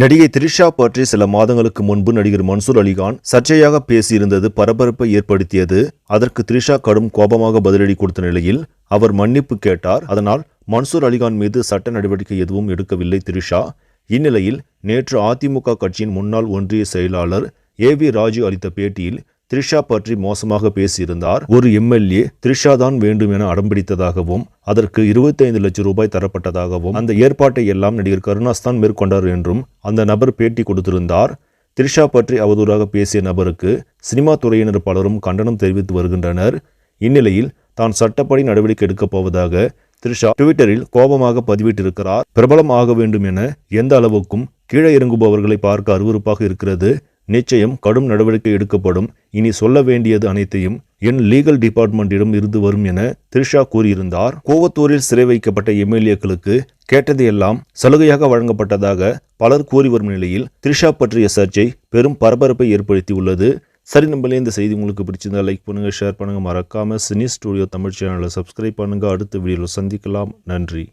நடிகை த்ரிஷா பற்றி சில மாதங்களுக்கு முன்பு நடிகர் மன்சூர் அலிகான் சர்ச்சையாக பேசியிருந்தது பரபரப்பை ஏற்படுத்தியது. அதற்கு த்ரிஷா கடும் கோபமாக பதிலடி கொடுத்த நிலையில் அவர் மன்னிப்பு கேட்டார். அதனால் மன்சூர் அலிகான் மீது சட்ட நடவடிக்கை எதுவும் எடுக்கவில்லை த்ரிஷா. இந்நிலையில் நேற்று அதிமுக கட்சியின் முன்னாள் ஒன்றிய செயலாளர் ஏவி ராஜு அளித்த பேட்டியில் த்ரிஷா பற்றி மோசமாக பேசியிருந்தார். ஒரு எம்எல்ஏ த்ரிஷா தான் வேண்டும் என அடம்பிடித்ததாகவும் அதற்கு 25 லட்சம் ரூபாய் தரப்பட்டதாகவும் அந்த ஏற்பாட்டை எல்லாம் நடிகர் கருணாஸ் தான் மேற்கொண்டார் என்றும் அந்த நபர் பேட்டி கொடுத்திருந்தார். த்ரிஷா பற்றி அவதூறாக பேசிய நபருக்கு சினிமா துறையினர் பலரும் கண்டனம் தெரிவித்து வருகின்றனர். இந்நிலையில் தான் சட்டப்படி நடவடிக்கை எடுக்கப் போவதாக த்ரிஷா ட்விட்டரில் கோபமாக பதிவிட்டிருக்கிறார். பிரபலம் ஆக வேண்டும் என எந்த அளவுக்கும் கீழே இறங்குபவர்களை பார்க்க அருவருப்பாக இருக்கிறது. நிச்சயம் கடும் நடவடிக்கை எடுக்கப்படும். இனி சொல்ல வேண்டியது அனைத்தையும் என் லீகல் டிபார்ட்மெண்டிடம் இருந்து வரும் என த்ரிஷா கூறியிருந்தார். கோவத்தூரில் சிறை வைக்கப்பட்ட எம்எல்ஏக்களுக்கு கேட்டது எல்லாம் சலுகையாக வழங்கப்பட்டதாக பலர் கூறி வரும் நிலையில் த்ரிஷா பற்றிய சர்ச்சை பெரும் பரபரப்பை ஏற்படுத்தி உள்ளது. சரி, நம்மளே இந்த செய்தி உங்களுக்கு பிடிச்சிருந்தா லைக் பண்ணுங்க, ஷேர் பண்ணுங்க, மறக்காம சினி ஸ்டுடியோ தமிழ் சேனலை சப்ஸ்கிரைப் பண்ணுங்க. அடுத்த வீடியோவில் சந்திக்கலாம். நன்றி.